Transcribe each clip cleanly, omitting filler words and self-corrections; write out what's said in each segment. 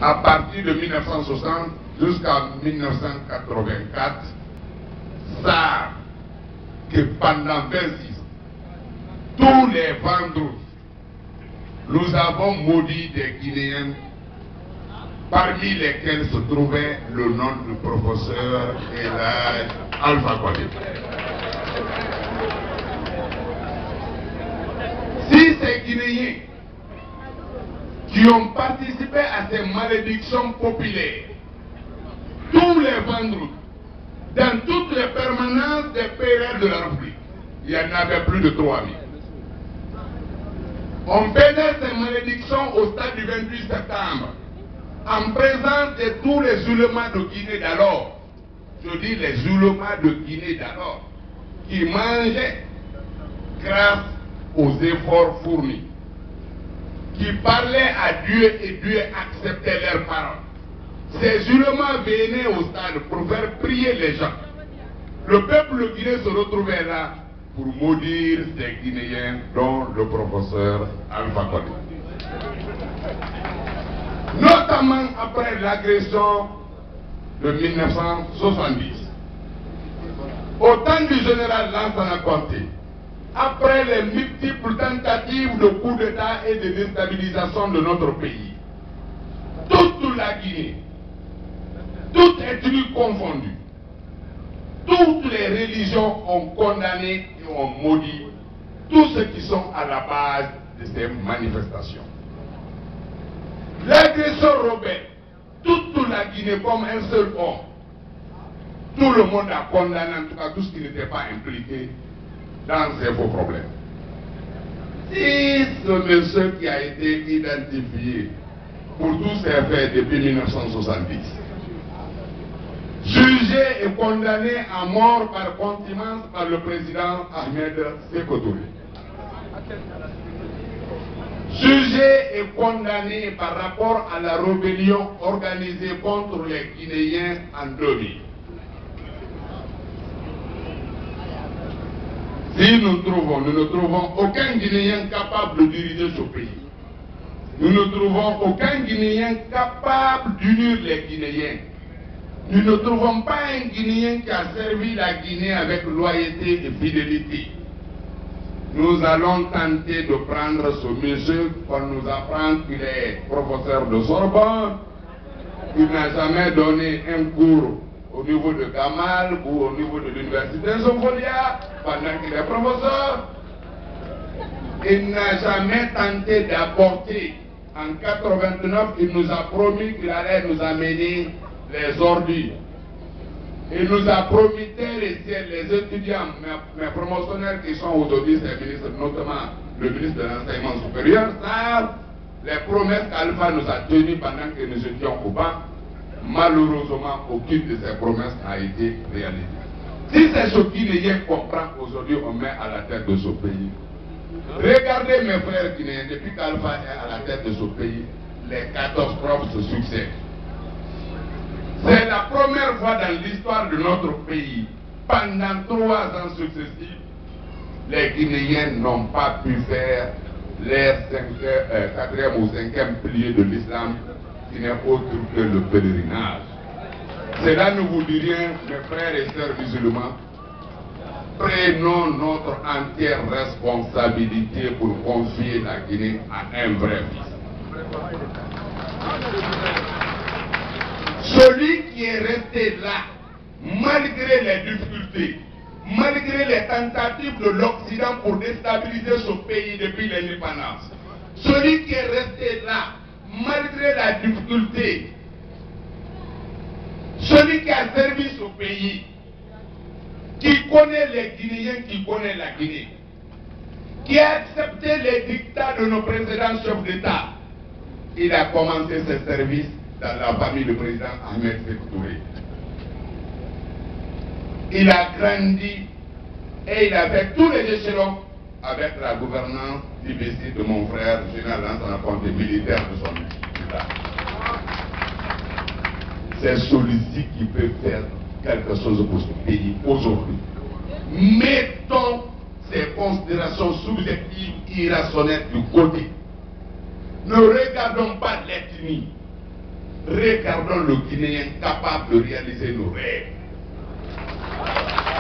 à partir de 1960 jusqu'à 1984, ça que pendant 26 ans, tous les vendredis, nous avons maudit des Guinéens, parmi lesquels se trouvait le nom du professeur Elhadji Alpha Condé. Si ces Guinéens qui ont participé à ces malédictions populaires, tous les vendredis, dans toutes les permanences des PRL de la République, il y en avait plus de 3000. On faisait ces malédictions au stade du 28 septembre, en présence de tous les oulémas de Guinée d'alors. Je dis les oulémas de Guinée d'alors, qui mangeaient grâce aux efforts fournis, qui parlaient à Dieu et Dieu acceptait leurs paroles. Ces oulémas venaient au stade pour faire prier les gens. Le peuple guinéen se retrouvait là pour maudire ces Guinéens, dont le professeur Alpha Condé. Notamment après l'agression de 1970. Au temps du général Lansana Conté, après les multiples tentatives de coup d'État et de déstabilisation de notre pays, toute la Guinée, toute ethnie confondue, toutes les religions ont condamné et ont maudit tous ceux qui sont à la base de ces manifestations. L'agression Robert, toute la Guinée comme un seul homme, tout le monde a condamné, en tout cas tout ce qui n'était pas impliqué dans ces faux problèmes. Si ce monsieur qui a été identifié pour tous ces faits depuis 1970, jugé et condamné à mort par contumace par le président Ahmed Sékou Touré, jugé et condamné par rapport à la rébellion organisée contre les Guinéens en 2000. Si nous ne trouvons aucun Guinéen capable de diriger ce pays, nous ne trouvons aucun Guinéen capable d'unir les Guinéens, nous ne trouvons pas un Guinéen qui a servi la Guinée avec loyauté et fidélité, nous allons tenter de prendre ce monsieur qu'on nous apprend qu'il est professeur de Sorbonne, qu'il n'a jamais donné un cours au niveau de Gamal ou au niveau de l'université de Sofolia pendant qu'il est professeur. Il n'a jamais tenté d'apporter. En 89, il nous a promis qu'il allait nous amener les ordures. Il nous a promis les étudiants, mes promotionnaires qui sont aujourd'hui ces ministres, notamment le ministre de l'Enseignement supérieur, savent les promesses qu'Alpha nous a tenues pendant que nous étions au banc. Malheureusement, aucune de ces promesses n'a été réalisée. Si c'est ce Guinéen comprend aujourd'hui, on met à la tête de ce pays. Regardez mes frères guinéens, depuis qu'Alpha est à la tête de ce pays, les catastrophes se succèdent. C'est la première fois dans l'histoire de notre pays, pendant 3 ans successifs, les Guinéens n'ont pas pu faire leur 4e ou 5e pilier de l'islam, qui n'est autre que le pèlerinage. C'est là nous vous dirions, mes frères et sœurs musulmans, prenons notre entière responsabilité pour confier la Guinée à un vrai fils. Celui qui est resté là, malgré les difficultés, malgré les tentatives de l'Occident pour déstabiliser ce pays depuis l'indépendance, celui qui est resté là, malgré la difficulté, celui qui a servi ce pays, qui connaît les Guinéens, qui connaît la Guinée, qui a accepté les dictats de nos précédents chefs d'État, il a commencé ses services dans la famille du président Ahmed Sékou Touré. Il a grandi et il a fait tous les échelons avec la gouvernance difficile de mon frère, général Lansana Conté, militaire de son État. C'est celui-ci qui peut faire quelque chose pour ce pays aujourd'hui. Mettons ces considérations subjectives, irrationnelles du côté. Ne regardons pas l'ethnie. regardons le Guinéen capable de réaliser nos rêves.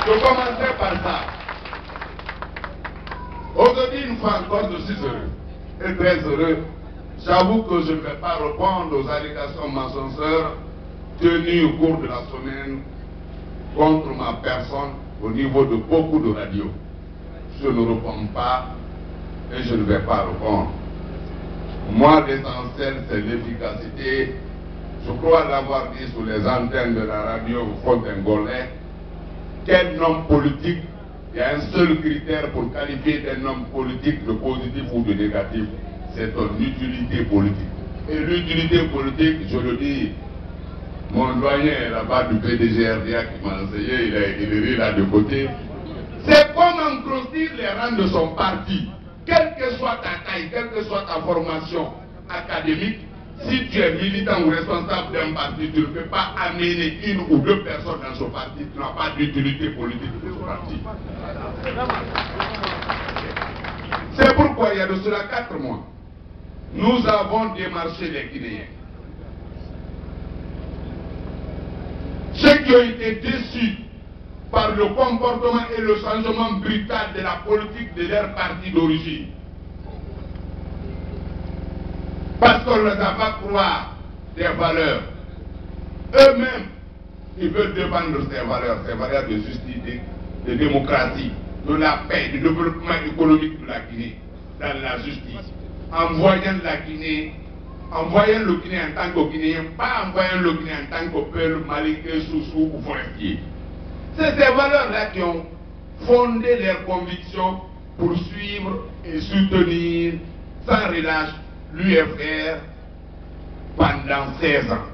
Je commencerai par ça. Aujourd'hui, une fois encore, je suis heureux et très heureux. J'avoue que je ne vais pas répondre aux allégations mensongères tenues au cours de la semaine contre ma personne au niveau de beaucoup de radios. Je ne réponds pas et je ne vais pas répondre. Moi, l'essentiel, c'est l'efficacité. Je crois l'avoir dit sur les antennes de la radio Fontaine-Golais. Quel homme politique, il y a un seul critère pour qualifier d'un homme politique de positif ou de négatif, c'est son utilité politique. Et l'utilité politique, je le dis, mon doyen là-bas du PDGRDA qui m'a enseigné, il est là de côté, c'est comment grossir les rangs de son parti. Quelle que soit ta taille, quelle que soit ta formation académique, si tu es militant ou responsable d'un parti, tu ne peux pas amener une ou deux personnes dans ce parti, tu n'as pas d'utilité politique de ce parti. C'est pourquoi il y a de cela 4 mois, nous avons démarché les Guinéens. Ceux qui ont été déçus par le comportement et le changement brutal de la politique de leur parti d'origine. Parce qu'on ne les a pas croire des valeurs. Eux-mêmes, ils veulent défendre ces valeurs de justice, de démocratie, de la paix, du développement économique de la Guinée, dans la justice. En voyant la Guinée, en voyant le Guinée en tant que Guinéen, pas en voyant le Guinée en tant que peuple maliqué, sous-sous ou forestier. C'est ces valeurs-là qui ont fondé leurs convictions pour suivre et soutenir sans relâche l'UFR pendant 16 ans.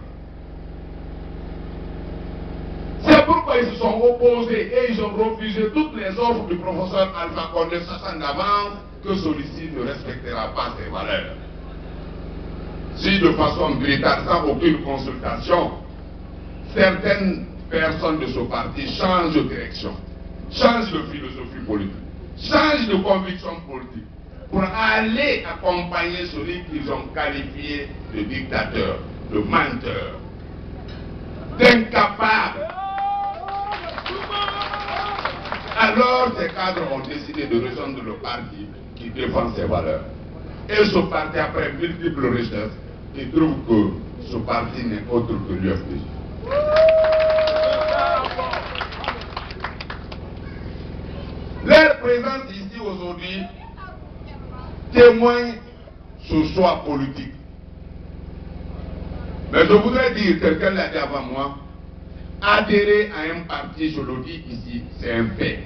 C'est pourquoi ils se sont opposés et ils ont refusé toutes les offres du professeur Alpha Condé, sachant d'avance que celui-ci ne respectera pas ses valeurs. Si de façon véritable, sans aucune consultation, certaines personnes de ce parti changent de direction, changent de philosophie politique, changent de conviction politique, pour aller accompagner celui qu'ils ont qualifié de dictateur, de menteur, d'incapable. Alors ces cadres ont décidé de rejoindre le parti qui défend ses valeurs. Et ce parti, après multiples recherches, il trouve que ce parti n'est autre que l'UFDG. Leur présence ici aujourd'hui témoigne ce choix politique. Mais je voudrais dire, quelqu'un l'a dit avant moi, adhérer à un parti, je le dis ici, c'est un fait.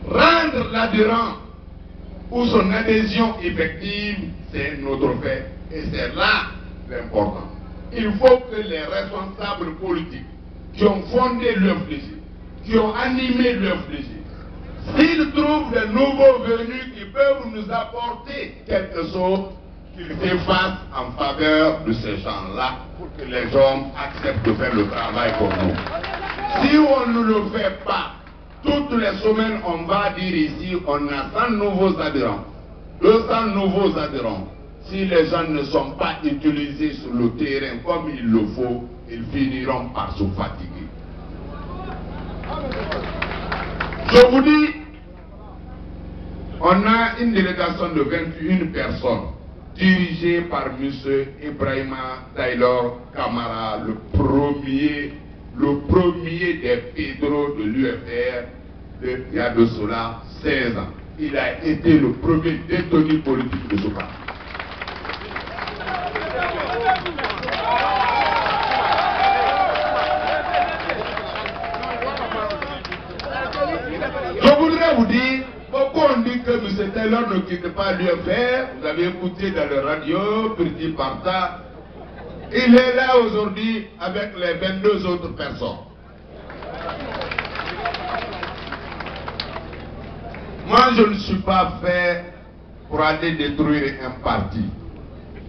Rendre l'adhérent ou son adhésion effective, c'est notre fait. Et c'est là l'important. Il faut que les responsables politiques qui ont fondé l'UFDG, qui ont animé l'UFDG, s'ils trouvent de nouveaux venus qui peuvent nous apporter quelque chose, qu'ils s'effacent en faveur de ces gens-là pour que les hommes acceptent de faire le travail pour nous. Si on ne le fait pas, toutes les semaines, on va dire ici, on a 100 nouveaux adhérents, 200 nouveaux adhérents. Si les gens ne sont pas utilisés sur le terrain comme il le faut, ils finiront par se fatiguer. Je vous dis, on a une délégation de 21 personnes dirigée par M. Ibrahima Taylor Kamara, le premier des Pedro de l'UFR il y a de cela 16 ans. Il a été le premier détenu politique de ce parti. Je voudrais vous dire, beaucoup ont dit que M. Taylor ne quitte pas l'UFR. Vous avez écouté dans la radio, petit parta. Il est là aujourd'hui avec les 22 autres personnes. Moi, je ne suis pas fait pour aller détruire un parti.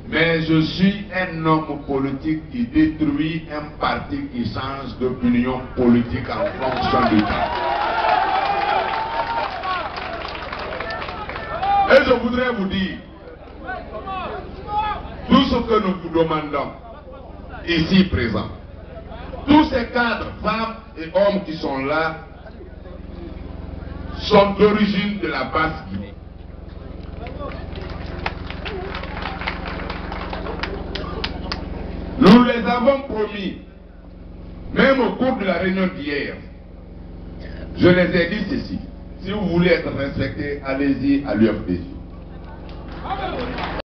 Mais je suis un homme politique qui détruit un parti qui change d'opinion politique en fonction du temps. Et je voudrais vous dire, tout ce que nous vous demandons, ici présents. Tous ces cadres, femmes et hommes qui sont là, sont d'origine de la Basse-Guinée. Nous les avons promis, même au cours de la réunion d'hier, je les ai dit ceci: si vous voulez être respectés, allez-y à l'UFDJ.